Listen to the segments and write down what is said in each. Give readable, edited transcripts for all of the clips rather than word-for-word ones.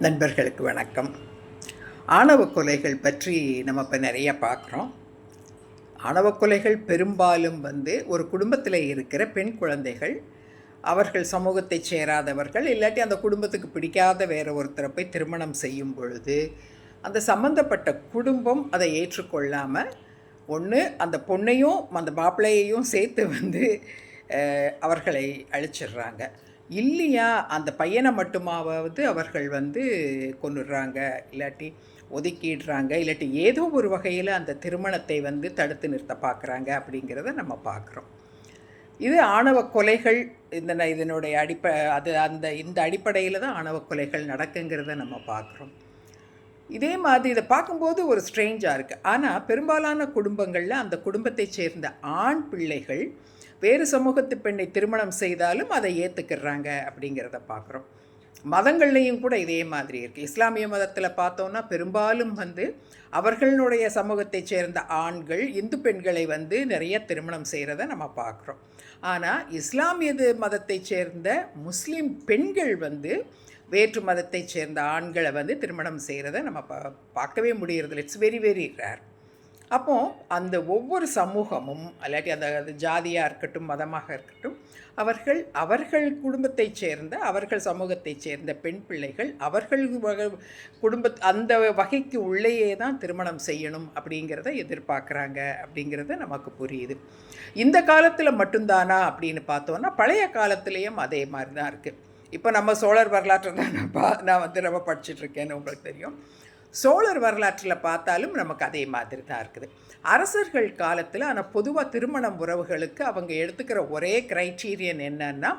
நண்பர்களுக்கு வணக்கம். ஆணவ கொலைகள் பற்றி நம்ம இப்போ நிறைய பார்க்குறோம். ஆணவ கொலைகள் பெரும்பாலும் ஒரு குடும்பத்தில் இருக்கிற பெண் குழந்தைகள், அவர்கள் சமூகத்தைச் சேராதவர்கள், இல்லாட்டி அந்த குடும்பத்துக்கு பிடிக்காத வேறு ஒருத்தரை போய் திருமணம் செய்யும் பொழுது, அந்த சம்பந்தப்பட்ட குடும்பம் அதை ஏற்றுக்கொள்ளாமல், ஒன்று அந்த பொண்ணையும் அந்த மாப்பிள்ளையையும் சேர்த்து அவர்களை அழிச்சிடுறாங்க. இல்லையா அந்த பையனை மட்டுமாவது அவர்கள் கொன்னுடுறாங்க, இல்லாட்டி ஒதுக்கிடுறாங்க, இல்லாட்டி ஏதோ ஒரு வகையில் அந்த திருமணத்தை தடுத்து நிறுத்த பார்க்குறாங்க அப்படிங்கிறத நம்ம பார்க்குறோம். இது ஆணவ கொலைகள். இதனுடைய இந்த அடிப்படையில் தான் ஆணவ கொலைகள் நடக்குங்கிறத நம்ம பார்க்குறோம். இதே மாதிரி இதை பார்க்கும்போது ஒரு ஸ்ட்ரேஞ்சாக இருக்குது. ஆனால் பெரும்பாலான குடும்பங்களில் அந்த குடும்பத்தை சேர்ந்த ஆண் பிள்ளைகள் வேறு சமூகத்து பெண்ணை திருமணம் செய்தாலும் அதை ஏற்றுக்கிறாங்க அப்படிங்கிறத பார்க்குறோம். மதங்கள்லேயும் கூட இதே மாதிரி இருக்குது. இஸ்லாமிய மதத்தில் பார்த்தோன்னா பெரும்பாலும் அவர்களுடைய சமூகத்தை சேர்ந்த ஆண்கள் இந்து பெண்களை நிறைய திருமணம் செய்கிறத நம்ம பார்க்குறோம். ஆனால் இஸ்லாமிய மதத்தை சேர்ந்த முஸ்லீம் பெண்கள் வேற்று மதத்தை சேர்ந்த ஆண்களை திருமணம் செய்கிறத நம்ம பார்க்கவே முடியறதில்லை. It's very very rare. அப்போது அந்த ஒவ்வொரு சமூகமும் இல்லாட்டி அந்த ஜாதியாக இருக்கட்டும், மதமாக இருக்கட்டும், அவர்கள் குடும்பத்தைச் சேர்ந்த, அவர்கள் சமூகத்தைச் சேர்ந்த பெண் பிள்ளைகள் அவர்கள் அந்த வகைக்கு உள்ளேயே தான் திருமணம் செய்யணும் அப்படிங்கிறத எதிர்பார்க்குறாங்க அப்படிங்கிறது நமக்கு புரியுது. இந்த காலத்தில் மட்டும்தானா அப்படின்னு பார்த்தோன்னா பழைய காலத்துலேயும் அதே மாதிரி தான் இருக்குது. இப்போ நம்ம சோழர் வரலாற்றை தான் நான் ரொம்ப படிச்சுட்ருக்கேன்னு உங்களுக்கு தெரியும். சோழர் வரலாற்றில் பார்த்தாலும் நமக்கு அதே மாதிரி தான் இருக்குது. அரசர்கள் காலத்தில் ஆனால் பொதுவாக திருமணம் உறவுகளுக்கு அவங்க எடுத்துக்கிற ஒரே க்ரைட்டீரியன் என்னன்னா,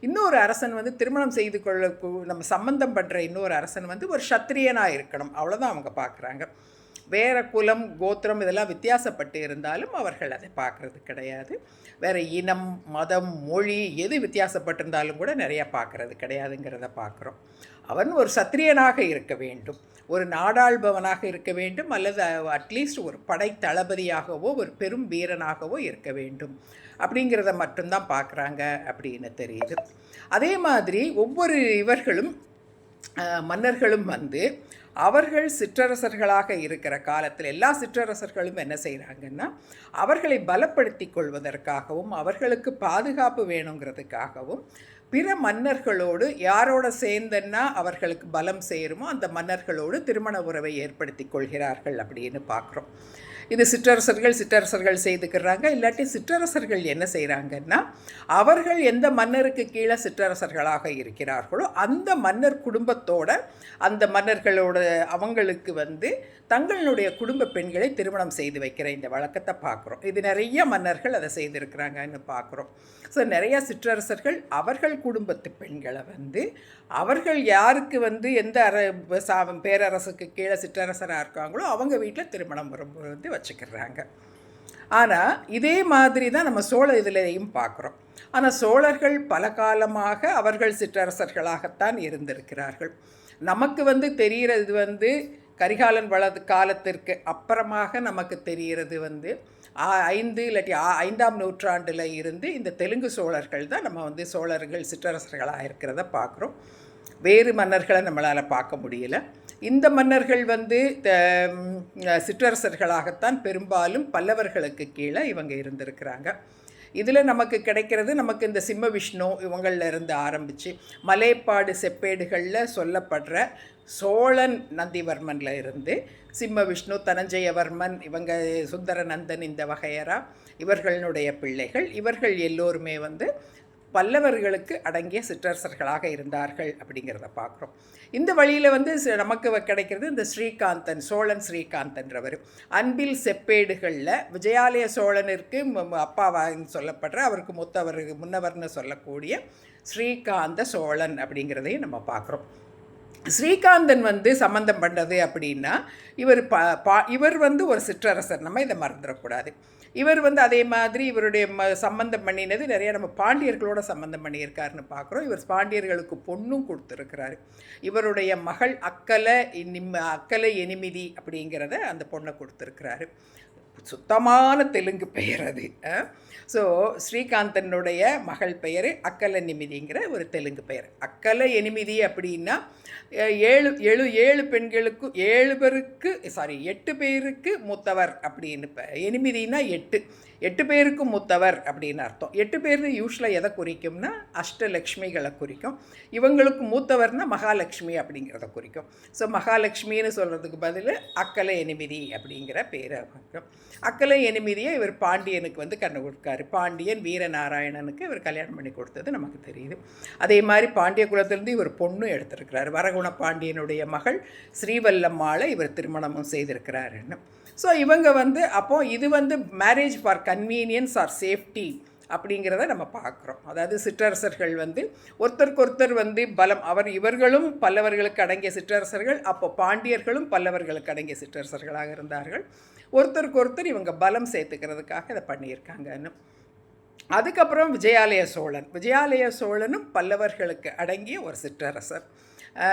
இன்னொரு அரசன் திருமணம் செய்து கொள்ள நம்ம சம்பந்தம் பண்ணுற இன்னொரு அரசன் ஒரு சத்திரியனாக இருக்கணும், அவ்வளோதான் அவங்க பார்க்குறாங்க. வேறு குலம், கோத்திரம் இதெல்லாம் வித்தியாசப்பட்டு இருந்தாலும் அவர்கள் அதை பார்க்குறது கிடையாது. வேறு இனம், மதம், மொழி எது வித்தியாசப்பட்டிருந்தாலும் கூட நிறையா பார்க்குறது கிடையாதுங்கிறத பார்க்குறோம். அவன் ஒரு சத்திரியனாக இருக்க வேண்டும், ஒரு நாடாள்பவனாக இருக்க வேண்டும், அல்லது அட்லீஸ்ட் ஒரு படை தளபதியாகவோ ஒரு பெரும் வீரனாகவோ இருக்க வேண்டும் அப்படிங்கிறத மட்டும்தான் பார்க்குறாங்க அப்படின்னு தெரியுது. அதே மாதிரி ஒவ்வொரு இவர்களும் மன்னர்களும் அவர்கள் சிற்றரசர்களாக இருக்கிற காலத்தில் எல்லா சிற்றரசர்களும் என்ன செய்கிறாங்கன்னா, அவர்களை பலப்படுத்தி கொள்வதற்காகவும் அவர்களுக்கு பாதுகாப்பு வேணுங்கிறதுக்காகவும் பிற மன்னர்களோடு யாரோட சேர்ந்தன்னா அவர்களுக்கு பலம் சேருமோ அந்த மன்னர்களோடு திருமண உறவை ஏற்படுத்தி கொள்கிறார்கள் அப்படின்னு பார்க்குறோம். இது சிற்றரசர்கள் செய்துக்கிறாங்க. இல்லாட்டி சிற்றரசர்கள் என்ன செய்கிறாங்கன்னா, அவர்கள் எந்த மன்னருக்கு கீழே சிற்றரசர்களாக இருக்கிறார்களோ அந்த மன்னர் குடும்பத்தோட அந்த மன்னர்களோட அவங்களுக்கு தங்களுடைய குடும்ப பெண்களை திருமணம் செய்து வைக்கிற இந்த வழக்கத்தை பார்க்குறோம். இது நிறைய மன்னர்கள் அதை செய்திருக்கிறாங்கன்னு பார்க்குறோம். ஸோ நிறைய சிற்றரசர்கள் அவர்கள் குடும்பத்து பெண்களை அவர்கள் யாருக்கு எந்த பேரரசுக்கு கீழே சிற்றரசராக இருக்காங்களோ அவங்க வீட்டில் திருமணம் வச்சுக்கிறாங்க. ஆனால் இதே மாதிரி தான் நம்ம சோழ இதுலேயும் பார்க்குறோம். ஆனால் சோழர்கள் பல காலமாக அவர்கள் சிற்றரசர்களாகத்தான் இருந்திருக்கிறார்கள். நமக்கு தெரிகிறது கரிகாலன் காலத்திற்கு அப்புறமாக நமக்கு தெரிகிறது 5 இல்லாட்டி 5ஆம் நூற்றாண்டில் இருந்து இந்த தெலுங்கு சோழர்கள் தான் நம்ம சோழர்கள் சிற்றரசர்களாக இருக்கிறத பார்க்குறோம். வேறு மன்னர்களை நம்மளால் பார்க்க முடியல. இந்த மன்னர்கள் சிற்றரசர்களாகத்தான் பெரும்பாலும் பல்லவர்களுக்கு கீழே இவங்க இருந்திருக்கிறாங்க. இதில் நமக்கு கிடைக்கிறது இந்த சிம்ம விஷ்ணு இவங்களிலிருந்து ஆரம்பித்து மலைப்பாடு செப்பேடுகளில் சொல்லப்படுற சோழன் நந்திவர்மனில் இருந்து சிம்ம விஷ்ணு, தனஞ்சயவர்மன், இவங்க சுந்தரநந்தன், இந்த வகையரா இவர்களுடைய பிள்ளைகள், இவர்கள் எல்லோருமே பல்லவர்களுக்கு அடங்கிய சிற்றரசர்களாக இருந்தார்கள் அப்படிங்கிறத பார்க்குறோம். இந்த வழியில் நமக்கு கிடைக்கிறது இந்த ஸ்ரீகாந்தன், சோழன் ஸ்ரீகாந்தன்றவர். அன்பில் செப்பேடுகளில் விஜயாலய சோழனிற்கு அப்பாவான்னு சொல்லப்படுற, அவருக்கு முன்னவர்னு சொல்லக்கூடிய ஸ்ரீகாந்த சோழன் அப்படிங்கிறதையும் நம்ம பார்க்குறோம். ஸ்ரீகாந்தன் சம்பந்தம் பண்ணது அப்படின்னா இவர் ஒரு சிற்றரசர், நம்ம இதை மறந்துடக்கூடாது. இவர் அதே மாதிரி இவருடைய சம்பந்தம் பண்ணினது நிறையா நம்ம பாண்டியர்களோட சம்பந்தம் பண்ணியிருக்காருன்னு பார்க்குறோம். இவர் பாண்டியர்களுக்கு பொண்ணும் கொடுத்துருக்கிறாரு. இவருடைய மகள் அக்கலை எனிமிதி அப்படிங்கிறத அந்த பொண்ணை கொடுத்துருக்கிறாரு. சுத்தமான தெலுங்கு பெயர் அது. ஸோ ஸ்ரீகாந்தனுடைய மகள் பெயர் அக்கல நிமிதிங்கிற ஒரு தெலுங்கு பெயர். அக்கல எனிமிதி அப்படின்னா 7 பெண்களுக்கு 8 பேருக்கு மூத்தவர் அப்படின்னு. எனிமிதினா 8 பேருக்கு மூத்தவர் அப்படின்னு அர்த்தம். 8 பேர் யூஸ்வலாக எதை குறிக்கும்னா அஷ்டலக்ஷ்மிகளை குறிக்கும். இவங்களுக்கு மூத்தவர்னா மகாலட்சுமி அப்படிங்கிறத குறிக்கும். ஸோ மகாலட்சுமின்னு சொல்கிறதுக்கு பதில் அக்கலை எனிமிதி அப்படிங்கிற பேரை குறிக்கும். அக்கலை எனிமிதியை இவர் பாண்டியனுக்கு வந்து கண்ணு கொடுக்காரு. பாண்டியன் வீரநாராயணனுக்கு இவர் கல்யாணம் பண்ணி கொடுத்தது நமக்கு தெரியுது. அதே மாதிரி பாண்டிய குலத்திலிருந்து இவர் பொண்ணு எடுத்திருக்கிறார். வரகுண பாண்டியனுடைய மகள் ஸ்ரீவல்லம்மாளை இவர் திருமணமும் செய்திருக்கிறாருன்னு. ஸோ இவங்க வந்து அப்போது இது வந்து marriage for convenience or safety அப்படிங்கிறத நம்ம பார்க்குறோம். அதாவது சிற்றரசர்கள் வந்து ஒருத்தருக்கொருத்தர் வந்து பலம். இவர்களும் பல்லவர்களுக்கு அடங்கிய சிற்றரசர்கள், அப்போ பாண்டியர்களும் பல்லவர்களுக்கு அடங்கிய சிற்றரசர்களாக இருந்தார்கள். ஒருத்தருக்கொருத்தர் இவங்க பலம் சேர்த்துக்கிறதுக்காக இதை பண்ணியிருக்காங்கன்னு. அதுக்கப்புறம் விஜயாலய சோழனும் பல்லவர்களுக்கு அடங்கிய ஒரு சிற்றரசர்.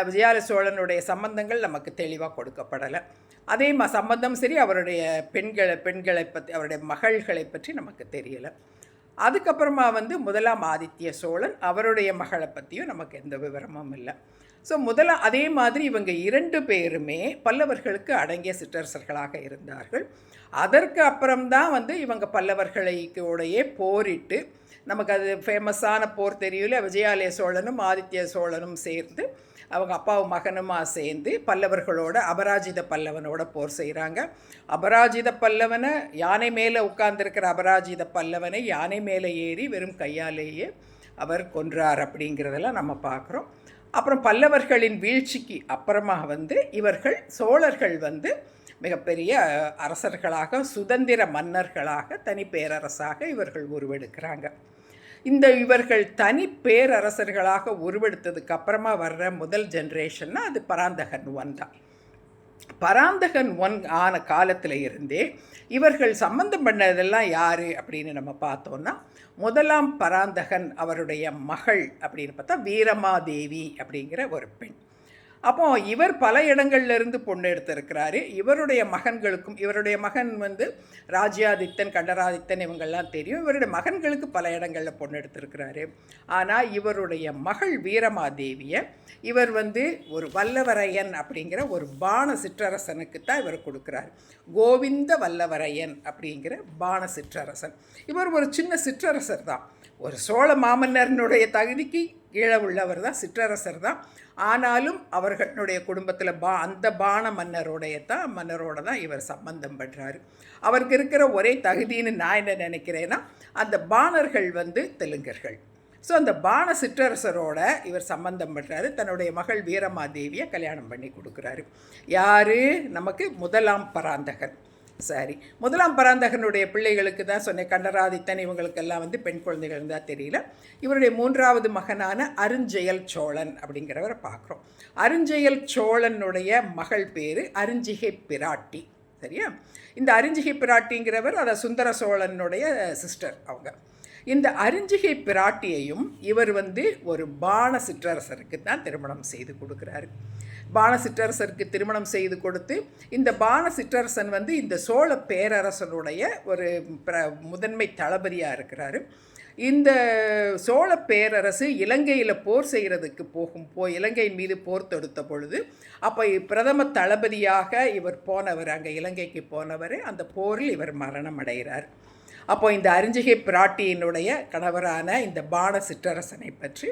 விஜயாலய சோழனுடைய சம்பந்தங்கள் நமக்கு தெளிவாக கொடுக்கப்படலை. அதே சம்பந்தம் சரி, அவருடைய பெண்களை பற்றி, அவருடைய மகள்களை பற்றி நமக்கு தெரியலை. அதுக்கப்புறமா வந்து முதலாம் ஆதித்ய சோழன், அவருடைய மகளை பற்றியும் நமக்கு எந்த விவரமும் இல்லை. ஸோ அதே மாதிரி இவங்க 2 பேருமே பல்லவர்களுக்கு அடங்கிய சிற்றரசர்களாக இருந்தார்கள். அதற்கு அப்புறம்தான் வந்து இவங்க பல்லவர்களுடைய போரிட்டு, நமக்கு அது ஃபேமஸான போர் தெரியல, விஜயாலய சோழனும் ஆதித்ய சோழனும் சேர்ந்து அவங்க அப்பாவும் மகனுமா சேர்ந்து பல்லவர்களோட அபராஜித பல்லவனோட போர் செய்கிறாங்க. அபராஜித பல்லவனை யானை மேலே உட்கார்ந்துருக்கிற அபராஜித பல்லவனை யானை மேலே ஏறி வெறும் கையாலேயே அவர் கொன்றார் அப்படிங்கிறதெல்லாம் நம்ம பார்க்குறோம். அப்புறம் பல்லவர்களின் வீழ்ச்சிக்கு அப்புறமா வந்து சோழர்கள் வந்து மிகப்பெரிய அரசர்களாக, சுதந்திர மன்னர்களாக, தனி பேரரசாக இவர்கள் உருவெடுக்கிறாங்க. இவர்கள் தனி பேரரசர்களாக உருவெடுத்ததுக்கு அப்புறமா வர்ற முதல் ஜென்ரேஷன்னா அது பராந்தகன் 1 தான். பராந்தகன் 1 ஆன காலத்தில் இருந்தே இவர்கள் சம்பந்தம் பண்ணதெல்லாம் யார் அப்படின்னு நம்ம பார்த்தோன்னா, முதலாம் பராந்தகன் அவருடைய மகள் அப்படின்னு பார்த்தா வீரமாதேவி அப்படிங்கிற ஒரு பெண். அப்போது இவர் பல இடங்கள்லேருந்து பொண்ணு எடுத்திருக்கிறாரு. இவருடைய மகன் வந்து ராஜ்யாதித்தன், கண்டராதித்தன் இவங்கெல்லாம் தெரியும். இவருடைய மகன்களுக்கு பல இடங்களில் பொண்ணு எடுத்திருக்கிறாரு. ஆனால் இவருடைய மகள் வீரமாதேவியை இவர் வந்து ஒரு வல்லவரையன் அப்படிங்கிற ஒரு பாண சிற்றரசனுக்கு தான் இவர் கொடுக்குறாரு. கோவிந்த வல்லவரையன் அப்படிங்கிற பாண சிற்றரசன். இவர் ஒரு சின்ன சிற்றரசர் தான். ஒரு சோழ மாமன்னரனுடைய தகுதிக்கு கீழே உள்ளவர் தான், சிற்றரசர் தான். ஆனாலும் அவர்களுடைய குடும்பத்தில் அந்த பாண மன்னரோட தான் இவர் சம்பந்தம் பண்ணுறாரு. அவருக்கு இருக்கிற ஒரே தகுதின்னு நான் என்ன நினைக்கிறேன்னா, அந்த பாணர்கள் வந்து தெலுங்கர்கள். ஸோ அந்த பாண சிற்றரசரோட இவர் சம்பந்தம் பண்ணுறாரு. தன்னுடைய மகள் வீரமாதேவியை கல்யாணம் பண்ணி கொடுக்குறாரு. யார்? நமக்கு முதலாம் பராந்தகன். சரி, முதலாம் பராந்தகனுடைய பிள்ளைகளுக்கு தான் சொன்னேன், கண்டராதித்தன் இவங்களுக்கெல்லாம் வந்து பெண் குழந்தைகள் இருந்தால் தெரியல. இவருடைய 3வது மகனான அருஞ்செயல் சோழன் அப்படிங்கிறவரை பார்க்குறோம். அருஞ்செயல் சோழனுடைய மகள் பேர் அருஞ்சிகை பிராட்டி. சரியா? இந்த அருஞ்சிகை பிராட்டிங்கிறவர் அதை சுந்தர சோழனுடைய சிஸ்டர் அவங்க. இந்த அருஞ்சிகை பிராட்டியையும் இவர் வந்து ஒரு பாண சிற்றரசருக்கு தான் திருமணம் செய்து கொடுக்குறாரு. பாண சிற்றரசருக்கு திருமணம் செய்து கொடுத்து, இந்த பாண சிற்றரசன் வந்து இந்த சோழ பேரரசனுடைய ஒரு முதன்மை தளபதியாக இருக்கிறாரு. இந்த சோழ பேரரசு இலங்கையில் போர் செய்கிறதுக்கு இலங்கையின் மீது போர் தொடுத்த பொழுது, அப்போ பிரதம தளபதியாக இவர் போனவர், அங்கே இலங்கைக்கு போனவர், அந்த போரில் இவர் மரணம் அடைகிறார். அப்போ இந்த அருஞ்சிகை பிராட்டியினுடைய கணவரான இந்த பாண சிற்றரசனை பற்றி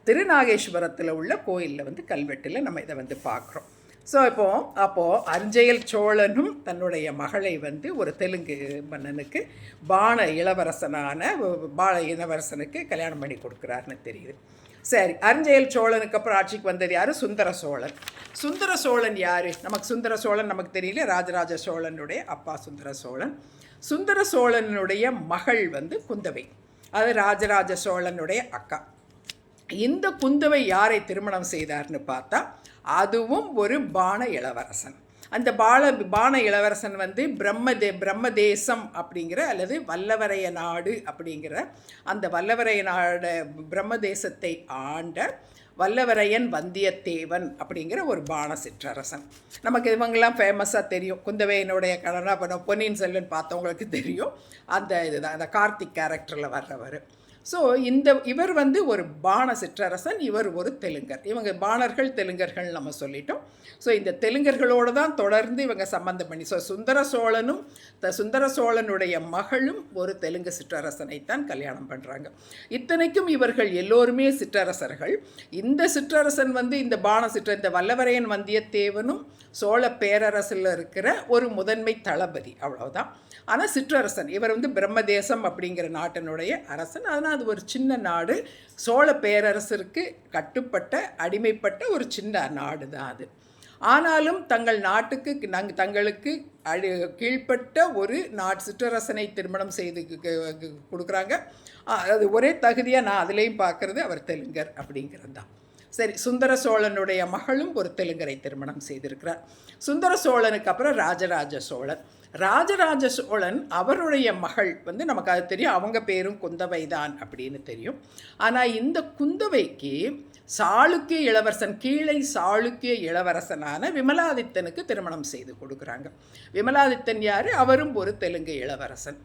திருநாகேஸ்வரத்தில் உள்ள கோயிலில் வந்து கல்வெட்டில் நம்ம இதை வந்து பார்க்குறோம். ஸோ அப்போது அருஞ்செயல் சோழனும் தன்னுடைய மகளை வந்து ஒரு தெலுங்கு மன்னனுக்கு பாண இளவரசனுக்கு கல்யாணம் பண்ணி கொடுக்குறாருன்னு தெரியுது. சரி, அருஞ்செயல் சோழனுக்கு அப்புறம் ஆட்சிக்கு வந்தது யார்? சுந்தர சோழன். சுந்தர சோழன் யார்? சுந்தர சோழன் நமக்கு தெரியல, ராஜராஜ சோழனுடைய அப்பா சுந்தர சோழன். சுந்தர சோழனுடைய மகள் வந்து குந்தவை, அது ராஜராஜ சோழனுடைய அக்கா. இந்த குந்தவை யாரை திருமணம் செய்தார்னு பார்த்தா, அதுவும் ஒரு பாண இளவரசன். அந்த பாண இளவரசன் வந்து பிரம்மதேசம் அப்படிங்கிற அல்லது வல்லவரைய நாடு அப்படிங்கிற அந்த வல்லவரைய நாடு பிரம்மதேசத்தை ஆண்ட வல்லவரையன் வந்தியத்தேவன் அப்படிங்கிற ஒரு பாண சிற்றரசன். நமக்கு இவங்கெல்லாம் ஃபேமஸாக தெரியும். குந்தவையனுடைய கணவனா இப்போ பொன்னியின் செல்வன் பார்த்தவங்களுக்கு தெரியும். அந்த இதுதான் அந்த கார்த்திக் கேரக்டரில் வர்றவர். ஸோ இவர் வந்து ஒரு பாண சிற்றரசன், இவர் ஒரு தெலுங்கர். இவங்க பாணர்கள் தெலுங்கர்கள் நம்ம சொல்லிட்டோம். ஸோ இந்த தெலுங்கர்களோடு தான் தொடர்ந்து இவங்க சம்பந்தம் பண்ணி, ஸோ சுந்தர சோழனுடைய மகளும் ஒரு தெலுங்கு சிற்றரசனைத்தான் கல்யாணம் பண்ணுறாங்க. இத்தனைக்கும் இவர்கள் எல்லோருமே சிற்றரசர்கள். இந்த சிற்றரசன் வந்து இந்த இந்த வல்லவரையன் வந்தியத்தேவனும் சோழ பேரரசில் இருக்கிற ஒரு முதன்மை தளபதி, அவ்வளோதான். ஆனால் சிற்றரசன் இவர் வந்து பிரம்மதேசம் அப்படிங்கிற நாட்டினுடைய அரசன். அதனால் அது ஒரு சின்ன நாடு, சோழ பேரரசருக்கு கட்டுப்பட்ட அடிமைப்பட்ட ஒரு சின்ன நாடு தான் அது. ஆனாலும் தங்களுக்கு கீழ்ப்பட்ட ஒரு சிற்றரசனை திருமணம் செய்து கொடுக்குறாங்க. அது ஒரே தகுதியாக நான் அதுலேயும் பார்க்குறது அவர் தெலுங்கர் அப்படிங்கிறது தான். சரி, சுந்தர சோழனுடைய மகளும் ஒரு தெலுங்கரை திருமணம் செய்திருக்கிறார். சுந்தர சோழனுக்கு அப்புறம் ராஜராஜ சோழன் அவருடைய மகள் வந்து நமக்கு அது தெரியும், அவங்க பேரும் குந்தவை தான் அப்படின்னு தெரியும். ஆனால் இந்த குந்தவைக்கு சாளுக்கிய இளவரசன், கீழை சாளுக்கிய இளவரசனான விமலாதித்தனுக்கு திருமணம் செய்து கொடுக்குறாங்க. விமலாதித்தன் யார்? அவரும் ஒரு தெலுங்கு இளவரசன்.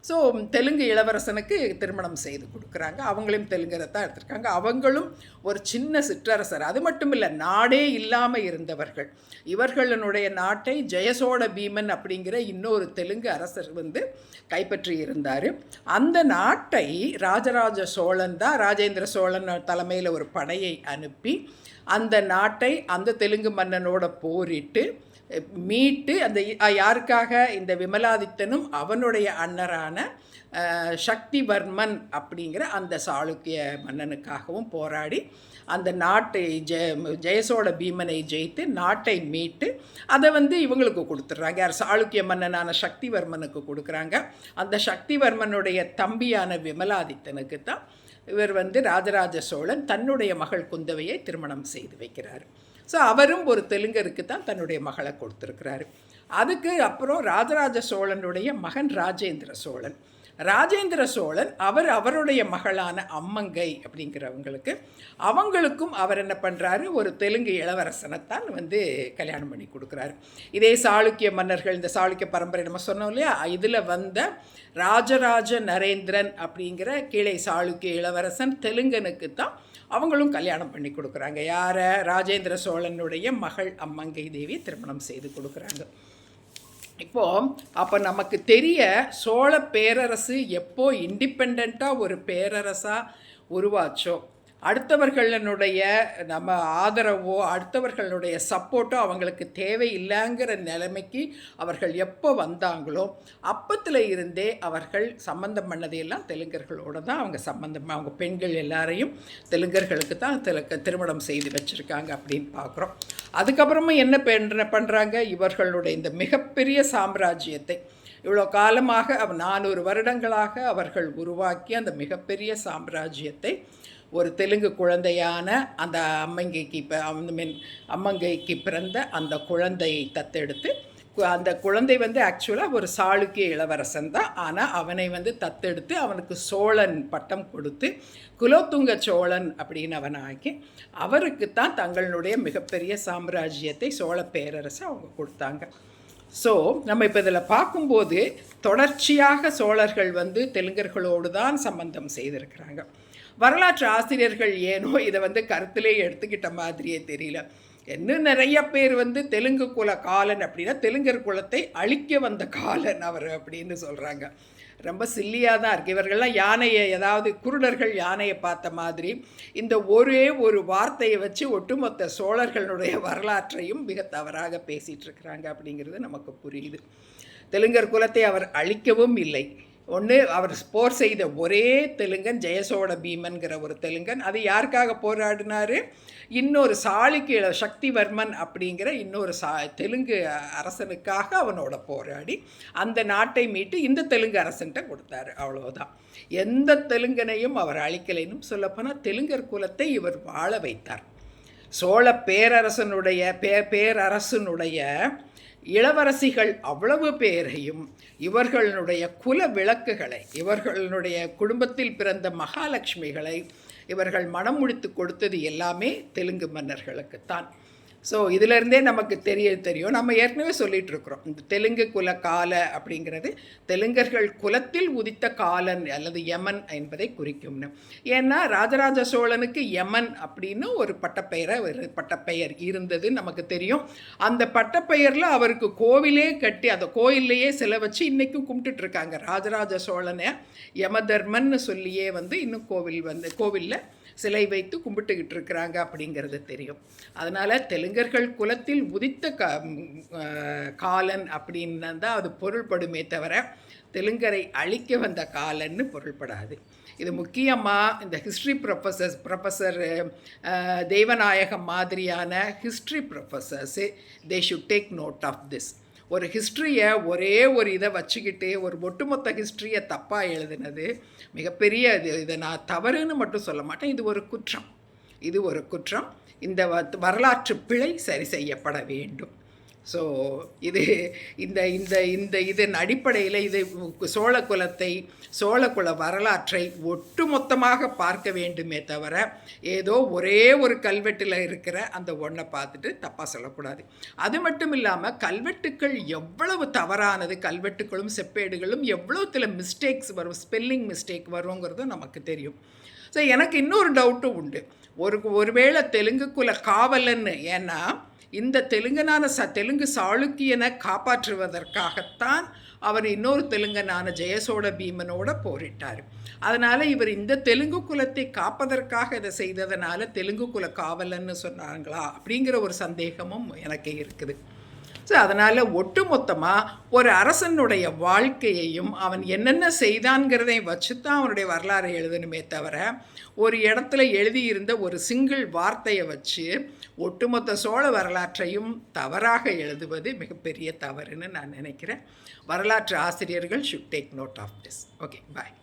ஸோ தெலுங்கு இளவரசனுக்கு திருமணம் செய்து கொடுக்குறாங்க. அவங்களையும் தெலுங்கரை தான் எடுத்திருக்காங்க. அவங்களும் ஒரு சின்ன சிற்றரசர். அது மட்டும் இல்லை, நாடே இல்லாமல் இருந்தவர்கள். இவர்களுடைய நாட்டை ஜெயசோழ பீமன் அப்படிங்கிற இன்னொரு தெலுங்கு அரசர் வந்து கைப்பற்றி இருந்தார். அந்த நாட்டை ராஜராஜ சோழன் தான், ராஜேந்திர சோழன் தலைமையில் ஒரு படையை அனுப்பி அந்த நாட்டை அந்த தெலுங்கு மன்னனோட போரிட்டு மீட்டு, அந்த யாருக்காக? இந்த விமலாதித்தனும் அவனுடைய அண்ணரான சக்திவர்மன் அப்படிங்கிற அந்த சாளுக்கிய மன்னனுக்காகவும் போராடி அந்த நாட்டை ஜெயசோழ பீமனை ஜெயித்து நாட்டை மீட்டு அதை வந்து இவங்களுக்கு கொடுத்துட்றாங்க. யார்? சாளுக்கிய மன்னனான சக்திவர்மனுக்கு கொடுக்குறாங்க. அந்த சக்திவர்மனுடைய தம்பியான விமலாதித்தனுக்கு தான் இவர் வந்து ராஜராஜ சோழன் தன்னுடைய மகள் குந்தவையை திருமணம் செய்து வைக்கிறார். ஸோ அவரும் ஒரு தெலுங்கருக்கு தான் தன்னுடைய மகளை கொடுத்துருக்கிறாரு. அதுக்கு அப்புறம் ராஜராஜ சோழனுடைய மகன் ராஜேந்திர சோழன் அவருடைய மகளான அம்மங்கை அவங்களுக்கும் அவர் என்ன பண்ணுறாரு? ஒரு தெலுங்கு இளவரசனைத்தான் வந்து கல்யாணம் பண்ணி கொடுக்குறாரு. இதே சாளுக்கிய மன்னர்கள், இந்த சாளுக்கிய பரம்பரை நம்ம சொன்னோம் இல்லையா, இதில் வந்த ராஜராஜ நரேந்திரன் அப்படிங்கிற கீழே சாளுக்கிய இளவரசன் தெலுங்கனுக்கு தான் அவங்களும் கல்யாணம் பண்ணி கொடுக்குறாங்க. யாரை? ராஜேந்திர சோழனுடைய மகள் அம்மங்கை தேவி திருமணம் செய்து கொடுக்குறாங்க. அப்போ நமக்கு தெரிய சோழ பேரரசு எப்போ இண்டிபெண்ட்டாக ஒரு பேரரசாக உருவாச்சோ, அடுத்தவர்களுடைய நம்ம ஆதரவோ அடுத்தவர்களுடைய சப்போர்ட்டோ அவங்களுக்கு தேவையில்லைங்கிற நிலைமைக்கு அவர்கள் எப்போ வந்தாங்களோ அப்பத்தில் இருந்தே அவர்கள் சம்பந்தம் பண்ணதையெல்லாம் தெலுங்கர்களோடு தான் அவங்க பெண்கள் எல்லாரையும் தெலுங்கர்களுக்கு தான் திருமணம் செய்து வச்சுருக்காங்க அப்படின்னு பார்க்குறோம். அதுக்கப்புறமா என்ன பண்ணுறாங்க? இவர்களுடைய இந்த மிகப்பெரிய சாம்ராஜ்யத்தை இவ்வளோ காலமாக 400 வருடங்களாக அவர்கள் உருவாக்கி அந்த மிகப்பெரிய சாம்ராஜ்யத்தை ஒரு தெலுங்கு குழந்தையான அந்த அம்மங்கைக்கு பிறந்த அந்த குழந்தையை தத்தெடுத்து, அந்த குழந்தை வந்து ஆக்சுவலாக ஒரு சாளுக்கிய இளவரசன் தான். ஆனால் அவனை வந்து தத்தெடுத்து அவனுக்கு சோழன் பட்டம் கொடுத்து குலோத்துங்க சோழன் அப்படின்னு அவனை ஆக்கி அவருக்குத்தான் தங்களுடைய மிகப்பெரிய சாம்ராஜ்யத்தை சோழ பேரரசை அவங்க கொடுத்தாங்க. ஸோ நம்ம இப்போ இதில் பார்க்கும்போது தொடர்ச்சியாக சோழர்கள் வந்து தெலுங்கர்களோடு தான் சம்பந்தம் செய்திருக்கிறாங்க. வரலாற்று ஆசிரியர்கள் ஏனோ இதை வந்து கருத்திலே எடுத்துக்கிட்ட மாதிரியே தெரியல. இன்னும் நிறைய பேர் வந்து தெலுங்கு குல காலன் அப்படின்னா தெலுங்கர் குலத்தை அழிக்க வந்த காலன் அவர் அப்படின்னு சொல்கிறாங்க. ரொம்ப சில்லியாக தான் இருக்குது. இவர்கள்லாம் யானையை, ஏதாவது குருடர்கள் யானையை பார்த்த மாதிரி இந்த ஒரே ஒரு வார்த்தையை வச்சு ஒட்டுமொத்த சோழர்களுடைய வரலாற்றையும் மிக தவறாக பேசிகிட்டு இருக்கிறாங்க அப்படிங்கிறது நமக்கு புரியுது. தெலுங்கர் குலத்தை அவர் அழிக்கவும் இல்லை. ஒன்று, அவர் போர் செய்த ஒரே தெலுங்கன் ஜெயசோழ பீமன்கிற ஒரு தெலுங்கன். அது யாருக்காக போராடினார்? இன்னொரு சாளுக்கிய சக்திவர்மன் அப்படிங்கிற இன்னொரு தெலுங்கு அரசனுக்காக அவனோட போராடி அந்த நாட்டை மீட்டு இந்த தெலுங்கு அரசன்ட்ட கொடுத்தாரு. அவ்வளோதான். எந்த தெலுங்கனையும் அவர் அழிக்கலைன்னு சொல்லப்போனால் தெலுங்கர் குலத்தை இவர் வாழ வைத்தார். சோழ பேரரசனுடைய இளவரசிகள் அவ்வளவு பேரையும் இவர்களுடைய குல விளக்குகளை, இவர்களுடைய குடும்பத்தில் பிறந்த மகாலட்சுமிகளை, இவர்கள் மனம் முடித்து கொடுத்தது எல்லாமே தெலுங்கு மன்னர்களுக்குத்தான். ஸோ இதிலேருந்தே நமக்கு தெரியும். நம்ம ஏற்கனவே சொல்லிகிட்டு இருக்கிறோம், இந்த தெலுங்கு குல கால அப்படிங்கிறது தெலுங்கர்கள் குலத்தில் உதித்த காலன் அல்லது யமன் என்பதை குறிக்கும்னு. ஏன்னா ராஜராஜ சோழனுக்கு யமன் அப்படின்னு ஒரு பட்டப்பெயர் இருந்தது நமக்கு தெரியும். அந்த பட்டப்பெயரில் அவருக்கு கோவிலே கட்டி அந்த கோயிலையே சிலை வச்சு இன்றைக்கும் கும்பிட்டுட்ருக்காங்க. ராஜராஜ சோழனை யமதர்மன்னு சொல்லியே இன்னும் கோவிலில் சிலை வைத்து கும்பிட்டுக்கிட்டு இருக்கிறாங்க அப்படிங்கிறது தெரியும். அதனால் தெலுங்கர்கள் குலத்தில் உதித்த காலன் அப்படின்னு தான் அது பொருள்படுமே தவிர தெலுங்கரை அழிக்க வந்த காலன்னு பொருள்படாது. இது முக்கியமாக இந்த ஹிஸ்ட்ரி ப்ரொஃபஸர் தெய்வநாயகம் மாதிரியான history professors they should take note of this. ஒரு ஹிஸ்ட்ரியை ஒரே ஒரு இதை வச்சுக்கிட்டு ஒரு ஒட்டுமொத்த ஹிஸ்ட்ரியை தப்பாக எழுதுனது மிகப்பெரிய இதை நான் தவறுன்னு மட்டும் சொல்ல மாட்டேன், இது ஒரு குற்றம். இந்த வரலாற்று பிழை சரி செய்யப்பட வேண்டும். ஸோ இதன் அடிப்படையில் சோழகுல வரலாற்றை ஒட்டுமொத்தமாக பார்க்க வேண்டுமே தவிர ஏதோ ஒரே ஒரு கல்வெட்டில் இருக்கிற அந்த ஒன்றை பார்த்துட்டு தப்பாக சொல்லக்கூடாது. அது மட்டும் இல்லாமல் கல்வெட்டுக்கள் எவ்வளவு தவறானது, கல்வெட்டுக்களும் செப்பேடுகளும் எவ்வளோ மிஸ்டேக்ஸ் வரும், ஸ்பெல்லிங் மிஸ்டேக் வருங்கிறதும் நமக்கு தெரியும். ஸோ எனக்கு இன்னொரு டவுட்டும் உண்டு, ஒருவேளை தெலுங்கு குல காவலன்னு, ஏன்னா இந்த தெலுங்கு சாளுக்கியனை காப்பாற்றுவதற்காகத்தான் அவர் இன்னொரு தெலுங்கனான ஜெயசோழ பீமனோட போரிட்டார். அதனால் இவர் இந்த தெலுங்கு குலத்தை காப்பதற்காக இதை செய்ததுனால தெலுங்கு குல காவலன்னு சொன்னாங்களா அப்படிங்கிற ஒரு சந்தேகமும் எனக்கு இருக்குது. ஸோ அதனால் ஒட்டுமொத்தமாக ஒரு அரசனுடைய வாழ்க்கையையும் அவன் என்னென்ன செய்தான்கிறதையும் வச்சு தான் அவனுடைய வரலாறை எழுதணுமே தவிர ஒரு இடத்துல எழுதியிருந்த ஒரு சிங்கிள் வார்த்தையை வச்சு ஒட்டுமொத்த சோழ வரலாற்றையும் தவறாக எழுதுவது மிகப்பெரிய தவறுன்னு நான் நினைக்கிறேன். வரலாற்று ஆசிரியர்கள் should take note of this. Okay, bye.